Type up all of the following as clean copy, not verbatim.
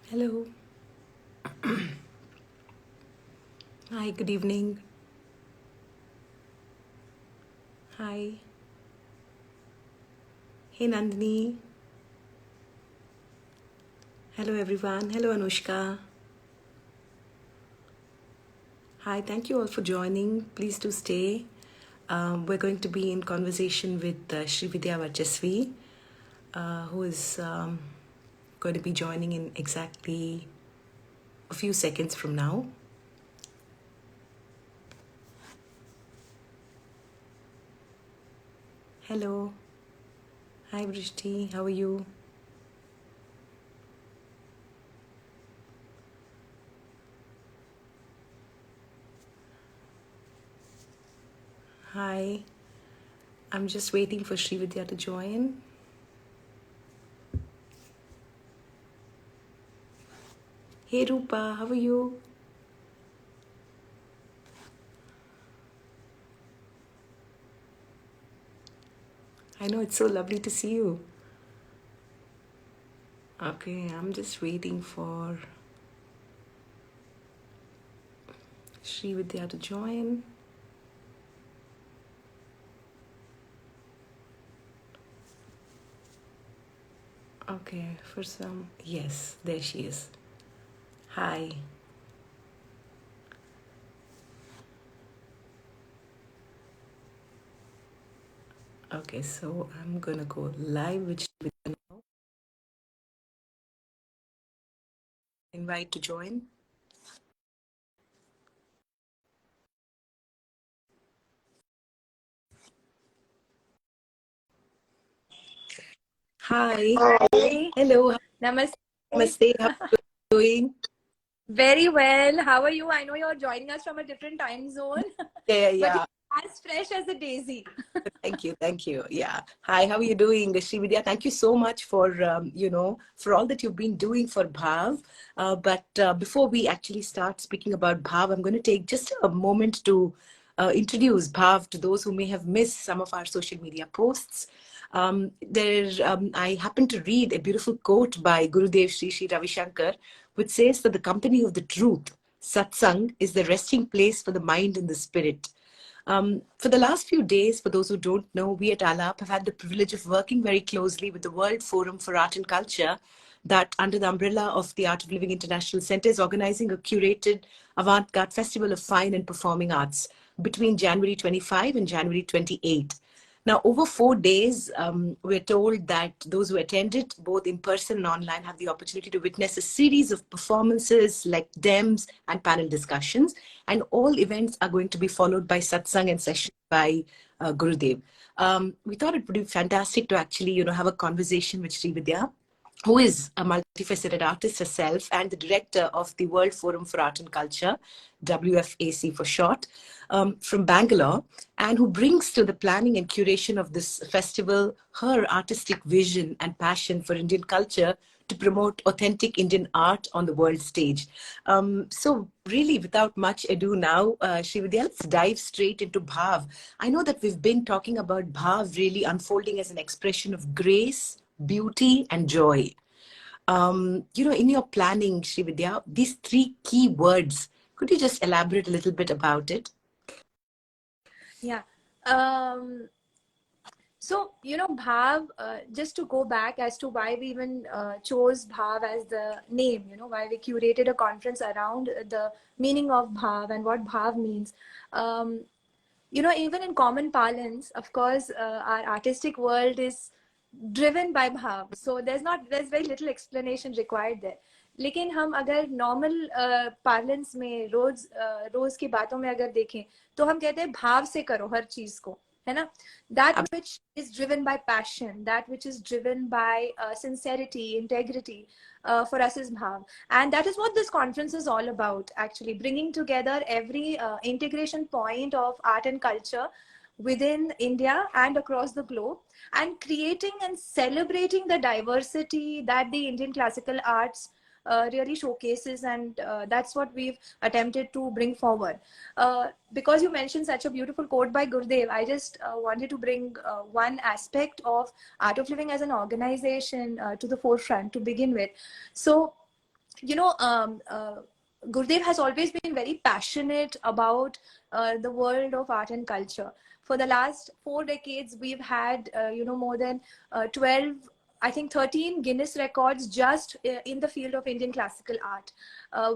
Hello. Hi, good evening. Hi. Hey, Nandini. Hello, everyone. Hello, Anushka. Hi, thank you all for joining. Please do stay. We're going to be in conversation with Srividya Varchaswi, who is going to be joining in exactly a few seconds from now. Hello. Hi, Brishti. How are you? Hi. I'm just waiting for Srividya to join. Hey, Rupa. How are you? I know it's so lovely to see you. Okay, I'm just waiting for Srividya to join. Okay, for some, yes, there she is. Hi. Okay, so I'm gonna go live with Srividya now. Invite to join. Hi. Hi. Hello. Namaste. Namaste. How are you doing? Very well. How are you? I know you're joining us from a different time zone, Yeah, but yeah. you're as fresh as a daisy. Thank you, thank you. Yeah. Hi, how are you doing, Srividya? Thank you so much for for all that you've been doing for Bhaav. But before we actually start speaking about Bhaav, I'm going to take just a moment to introduce Bhaav to those who may have missed some of our social media posts. I happened to read a beautiful quote by Gurudev Sri Ravi Shankar, which says that the company of the truth, satsang, is the resting place for the mind and the spirit. For the last few days, for those who don't know, we at ALAP have had the privilege of working very closely with the World Forum for Art and Culture, that under the umbrella of the Art of Living International Center is organizing a curated avant-garde festival of fine and performing arts between January 25 and January 28. Now, over 4 days, we're told that those who attended, both in person and online, have the opportunity to witness a series of performances like DEMS and panel discussions. And all events are going to be followed by satsang and sessions by Gurudev. We thought it would be fantastic to actually, have a conversation with Srividya, who is a multifaceted artist herself and the director of the World Forum for Art and Culture, WFAC for short, from Bangalore, and who brings to the planning and curation of this festival her artistic vision and passion for Indian culture to promote authentic Indian art on the world stage. So really, without much ado now, Srividya, let's dive straight into Bhav. I know that we've been talking about Bhav really unfolding as an expression of grace, beauty, and joy. In your planning, Srividya, these three key words, could you just elaborate a little bit about it? Yeah. Um, Bhav, just to go back as to why we even chose Bhav as the name, why we curated a conference around the meaning of Bhav and what Bhav means. Um, Even in common parlance, of course, our artistic world is driven by bhav, so there's very little explanation required there. लेकिन हम अगर normal parlance में रोज की बातों में अगर देखें तो हम कहते हैं भाव से करो हर चीज को, है ना? That which is driven by passion, that which is driven by sincerity, integrity, for us is bhav. And that is what this conference is all about, actually bringing together every integration point of art and culture within India and across the globe, and creating and celebrating the diversity that the Indian classical arts really showcases, and that's what we've attempted to bring forward. Because you mentioned such a beautiful quote by Gurudev, I just wanted to bring one aspect of Art of Living as an organization to the forefront to begin with. So you know, Gurudev has always been very passionate about the world of art and culture. For the last 4 decades, we've had, more than 12, I think 13 Guinness records just in the field of Indian classical art.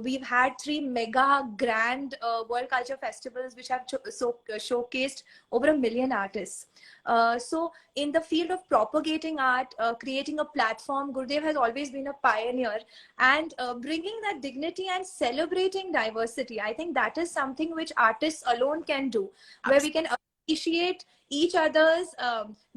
We've had 3 mega grand World Culture Festivals, which have showcased over 1 million artists. So in the field of propagating art, creating a platform, Gurudev has always been a pioneer, and bringing that dignity and celebrating diversity. I think that is something which artists alone can do, where we can appreciate each other's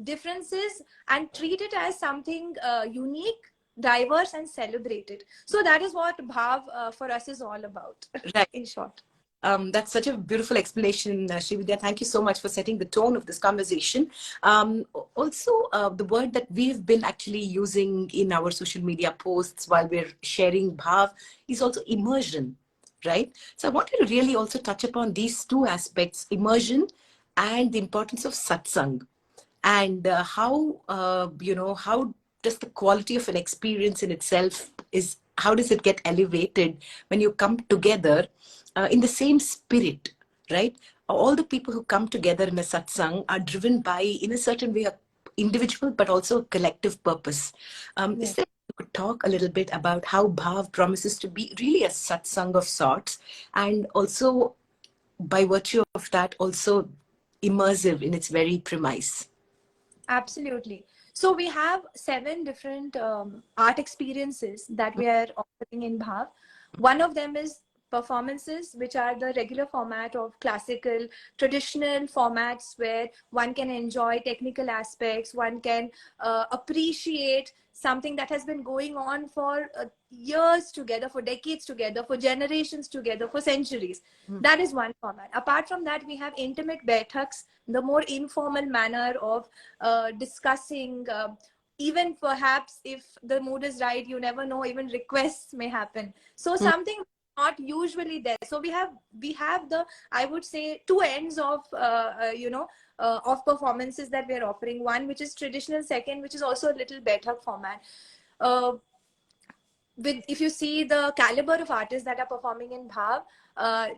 differences and treat it as something unique, diverse, and celebrated. So that is what Bhav for us is all about, Right. in short. That's such a beautiful explanation, Srividya. Thank you so much for setting the tone of this conversation. Also, the word that we've been actually using in our social media posts while we're sharing Bhav is also immersion, right? So I wanted to really also touch upon these two aspects, immersion and the importance of satsang, and how does the quality of an experience in itself is, how does it get elevated when you come together in the same spirit, right? All the people who come together in a satsang are driven by, in a certain way, a individual but also a collective purpose. Is Yes. there, you could talk a little bit about how Bhav promises to be really a satsang of sorts, and also by virtue of that also immersive in its very premise? Absolutely. So we have 7 different art experiences that we are offering in Bhav. One of them is performances, which are the regular format of classical, traditional formats where one can enjoy technical aspects, one can appreciate something that has been going on for years together, for decades together, for generations together, for centuries. That is one format. Apart from that, we have intimate baithaks, the more informal manner of discussing, even perhaps if the mood is right, you never know, even requests may happen. So something not usually there. So we have the, I would say, two ends of performances that we are offering. One which is traditional, second which is also a little better format. uh, with, if you see the caliber of artists that are performing in Bhav,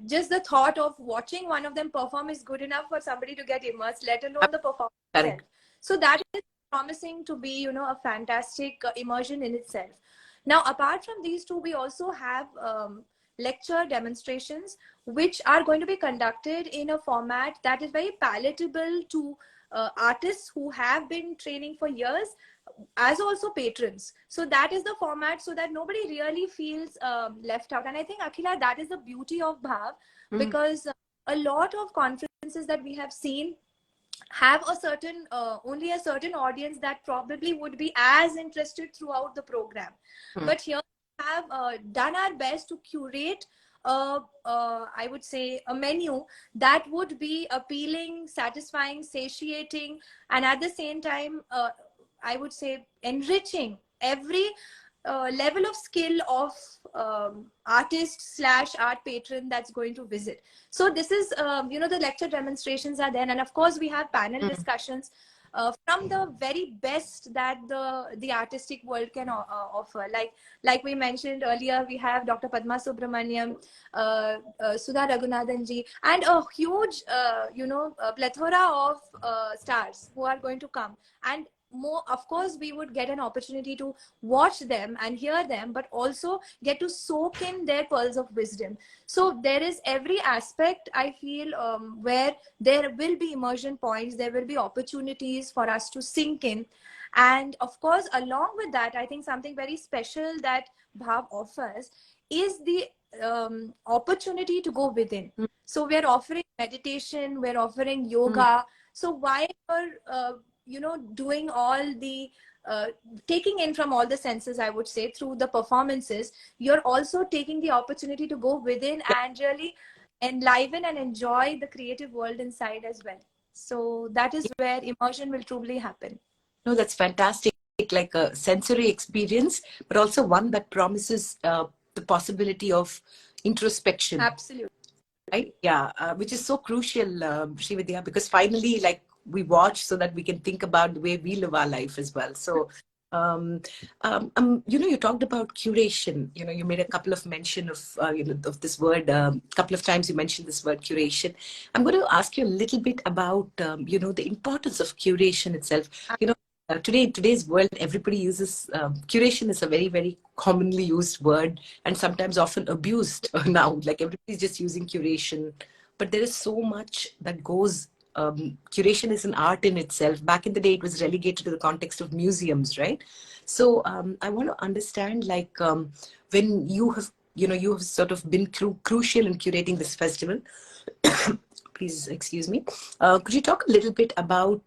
just the thought of watching one of them perform is good enough for somebody to get immersed, let alone the performance itself. Correct. So that is promising to be, a fantastic immersion in itself. Now, apart from these two, we also have lecture demonstrations, which are going to be conducted in a format that is very palatable to artists who have been training for years, as also patrons. So that is the format, so that nobody really feels left out. And I think, Akhila, that is the beauty of Bhav, because a lot of conferences that we have seen have a certain only a certain audience that probably would be as interested throughout the program. But here we have done our best to curate I would say a menu that would be appealing, satisfying, satiating, and at the same time, I would say, enriching every level of skill of artist slash art patron that's going to visit. So this is, the lecture demonstrations are there, and of course we have panel discussions from the very best that the artistic world can offer. Like we mentioned earlier, we have Dr. Padma Subramaniam, Sudha Raghunathan ji, and a huge, plethora of stars who are going to come. And more, of course, we would get an opportunity to watch them and hear them, but also get to soak in their pearls of wisdom. So there is every aspect, I feel, where there will be immersion points, there will be opportunities for us to sink in. And of course, along with that, I think something very special that Bhav offers is the opportunity to go within. So we're offering meditation, we're offering yoga. So while you're doing all the taking in from all the senses, I would say, through the performances, you're also taking the opportunity to go within and really enliven and enjoy the creative world inside as well. So that is where immersion will truly happen. No, that's fantastic. Like a sensory experience, but also one that promises the possibility of introspection. Absolutely. Right? Yeah, which is so crucial, Srividya, because finally, like, we watch so that we can think about the way we live our life as well. So You talked about curation. You made a couple of mention of this word. Couple of times you mentioned this word curation. I'm going to ask you a little bit about the importance of curation itself. Today in today's world, everybody uses curation is a very very commonly used word and sometimes often abused now. Like everybody's just using curation, but there is so much that goes. Curation is an art in itself. Back in the day, it was relegated to the context of museums, right? So I want to understand, like, when you have sort of been crucial in curating this festival. Please excuse me. Could you talk a little bit about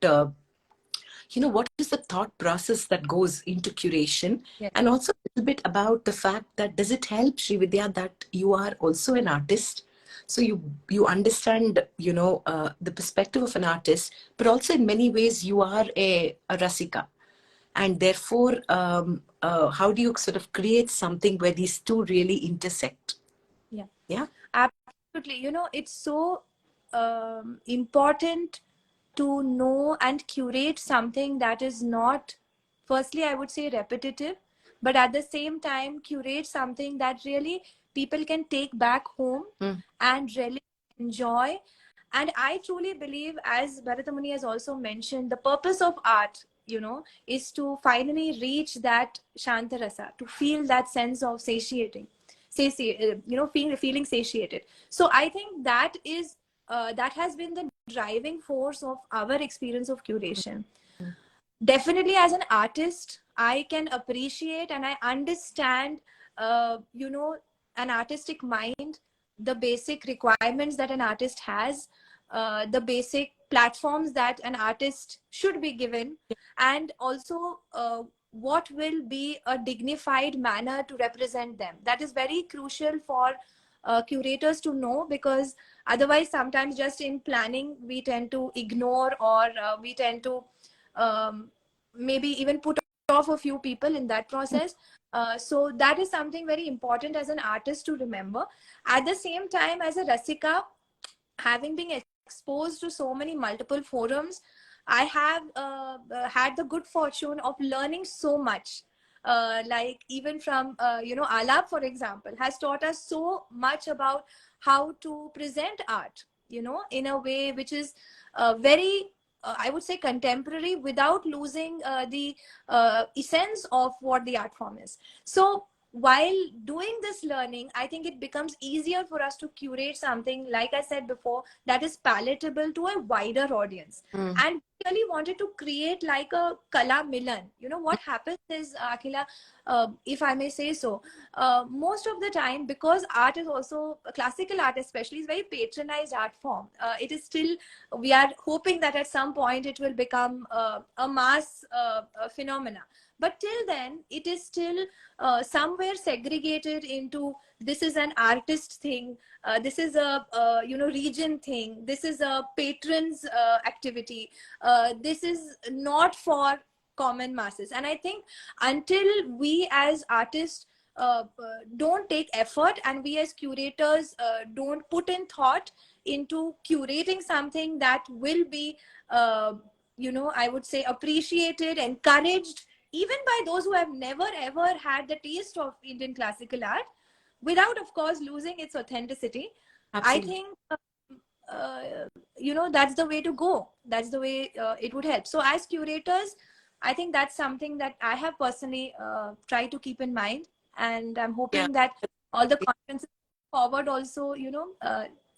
what is the thought process that goes into curation, Yes. and also a little bit about the fact that does it help, Srividya, that you are also an artist, so you understand the perspective of an artist, but also in many ways you are a rasika, and therefore how do you sort of create something where these two really intersect? Yeah. Yeah. Absolutely. It's so important to know and curate something that is not, firstly, I would say repetitive, but at the same time, curate something that really people can take back home Mm. and really enjoy. And I truly believe, as Bharatamuni has also mentioned, the purpose of art, is to finally reach that Shantarasa, to feel that sense of feeling satiated. So I think that has been the driving force of our experience of curation. Definitely, as an artist, I can appreciate and I understand, an artistic mind, the basic requirements that an artist has, the basic platforms that an artist should be given, and also what will be a dignified manner to represent them. That is very crucial for curators to know, because otherwise sometimes just in planning we tend to ignore, or we tend to maybe even put off a few people in that process. So that is something very important as an artist to remember. At the same time, as a rasika, having been exposed to so many multiple forums, I have had the good fortune of learning so much. Like even from Alap, for example, has taught us so much about how to present art, in a way which is very, I would say, contemporary, without losing the essence of what the art form is. So while doing this learning, I think it becomes easier for us to curate something, like I said before, that is palatable to a wider audience. Mm. And really wanted to create like a kala milan. What happens is, Akhila, if I may say so, most of the time, because art is also, classical art especially, is very patronized art form. It is still, we are hoping that at some point it will become a mass phenomena, but till then it is still somewhere segregated into, this is an artist thing, this is a region thing, this is a patron's activity, this is not for common masses. And I think until we as artists don't take effort, and we as curators don't put in thought into curating something that will be I would say appreciated, encouraged, even by those who have never ever had the taste of Indian classical art, without of course losing its authenticity, I Absolutely. think that's the way to go. That's the way it would help. So as curators, I think that's something that I have personally tried to keep in mind, and I'm Yeah. hoping that all the conferences forward also,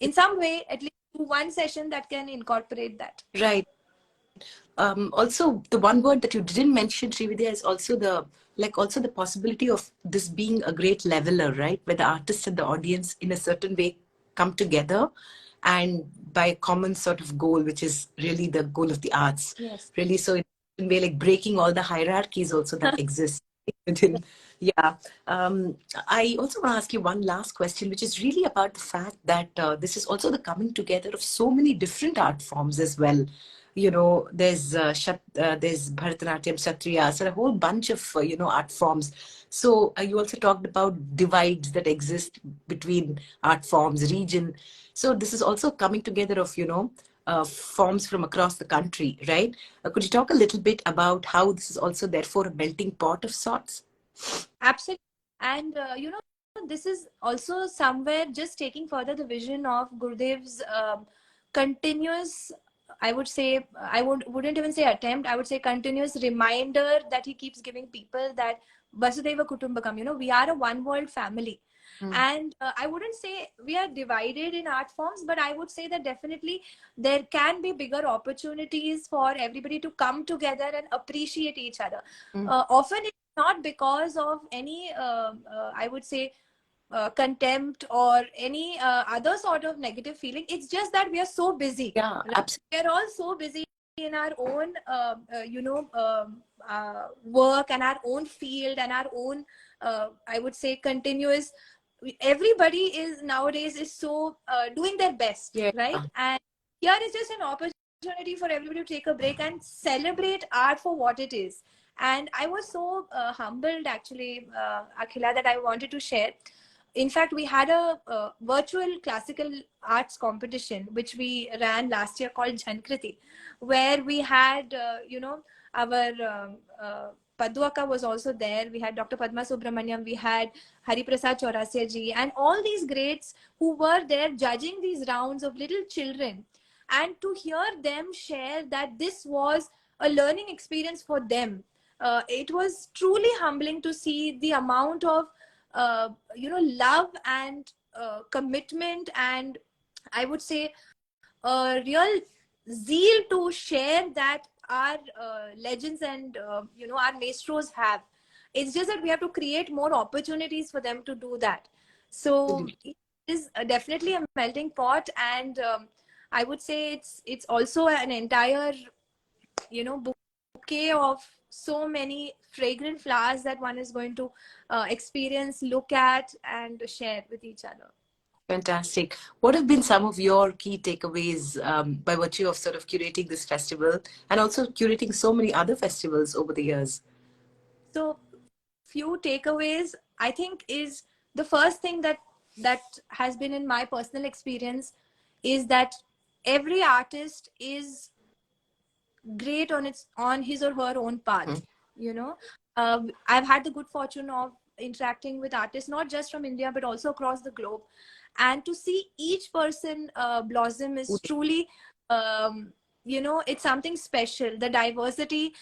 in some way, at least do one session that can incorporate that. Right. Also, the one word that you didn't mention, Srividya, is also the possibility of this being a great leveler, right? Where the artist and the audience, in a certain way, come together, and by a common sort of goal, which is really the goal of the arts. Yes. Really, so in a way, like breaking all the hierarchies also that exist within. Yeah. I also want to ask you one last question, which is really about the fact that this is also the coming together of so many different art forms as well. There's Bharatanatyam, Satriya, so a whole bunch of art forms. So you also talked about divides that exist between art forms, region. So this is also coming together of forms from across the country, right? Could you talk a little bit about how this is also therefore a melting pot of sorts? Absolutely. And this is also somewhere just taking further the vision of Gurudev's continuous, I would say, wouldn't even say attempt, I would say continuous reminder that he keeps giving people, that Vasudeva Kutumbakam, we are a one world family. Mm. And I wouldn't say we are divided in art forms, but I would say that definitely there can be bigger opportunities for everybody to come together and appreciate each other. Mm. Often it's not because of any, I would say, contempt or any other sort of negative feeling. It's just that we are so busy, Yeah, right? absolutely. We are all so busy in our own, work and our own field and our own, I would say, continuous. Everybody is nowadays is so doing their best, Yeah. right? And here is just an opportunity for everybody to take a break and celebrate art for what it is. And I was so humbled, actually, Akhila, that I wanted to share. In fact, we had a virtual classical arts competition which we ran last year called Jhankriti, where we had, our Padwaka was also there. We had Dr. Padma Subramaniam, we had Hari Prasad Chaurasia ji, and all these greats who were there judging these rounds of little children. And to hear them share that this was a learning experience for them, it was truly humbling to see the amount of love and commitment, and I would say a real zeal to share that our legends and our maestros have. It's just that we have to create more opportunities for them to do that. So it is definitely a melting pot, and I would say it's also an entire bouquet of so many fragrant flowers that one is going to experience, look at, and share with each other. Fantastic. What have been some of your key takeaways by virtue of sort of curating this festival and also curating so many other festivals over the years? So few takeaways, I think, is the first thing that has been in my personal experience is that every artist is great on his or her own path. Mhm. you know I've had the good fortune of interacting with artists not just from India but also across the globe, and to see each person blossom is truly, it's something special. The diversity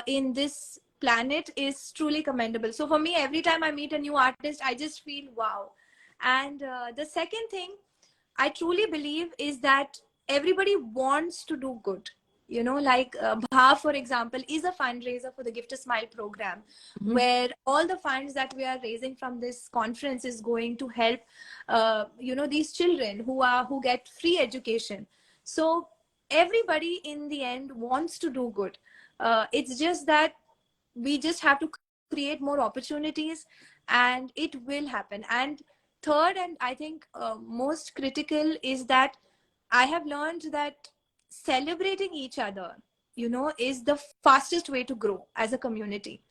in this planet is truly commendable. So for me, every time I meet a new artist, I just feel wow. And the second thing I truly believe is that everybody wants to do good. Like Bhaav, for example, is a fundraiser for the Gift a Smile program, Mhm. where all the funds that we are raising from this conference is going to help, these children who get free education. So everybody in the end wants to do good. It's just that we just have to create more opportunities, and it will happen. And third, and I think most critical, is that I have learned that celebrating each other, is the fastest way to grow as a community.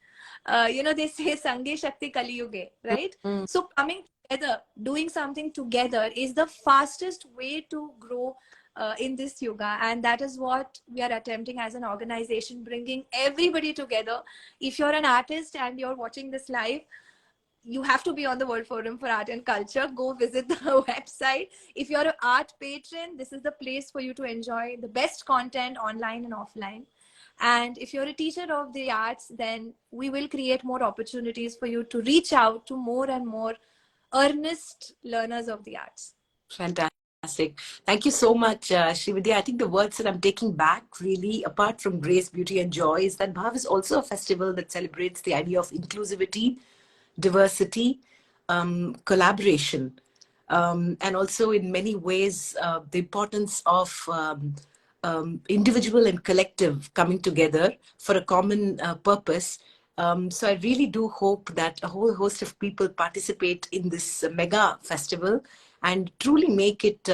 They say Sange Shakti Kali Yuge, right? Mhm. So coming together, doing something together is the fastest way to grow in this yoga. And that is what we are attempting as an organization, bringing everybody together. If you're an artist and you're watching this live, you have to be on the World Forum for Art and Culture. Go visit the website. If you're an art patron, this is the place for you to enjoy the best content online and offline. And if you're a teacher of the arts, then we will create more opportunities for you to reach out to more and more earnest learners of the arts. Fantastic. Thank you so much, Srividya. I think the words that I'm taking back, really, apart from grace, beauty, and joy, is that Bhav is also a festival that celebrates the idea of inclusivity, diversity, collaboration, and also in many ways the importance of individual and collective coming together for a common purpose. So I really do hope that a whole host of people participate in this mega festival and truly make it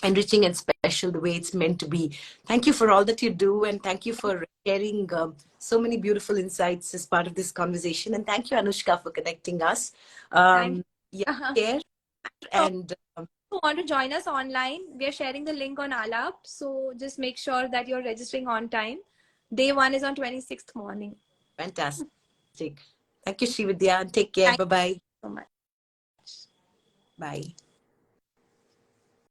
enriching and special the way it's meant to be. Thank you for all that you do, and thank you for sharing so many beautiful insights as part of this conversation. And thank you, Anushka, for connecting us. Thank Yeah, you. care So and who want to join us online, we are sharing the link on Alap. So just make sure that you're registering on time. Day 1 is on 26th morning. Fantastic. Thank you, Srividya. Take care. Thank Bye-bye. you so much. Bye.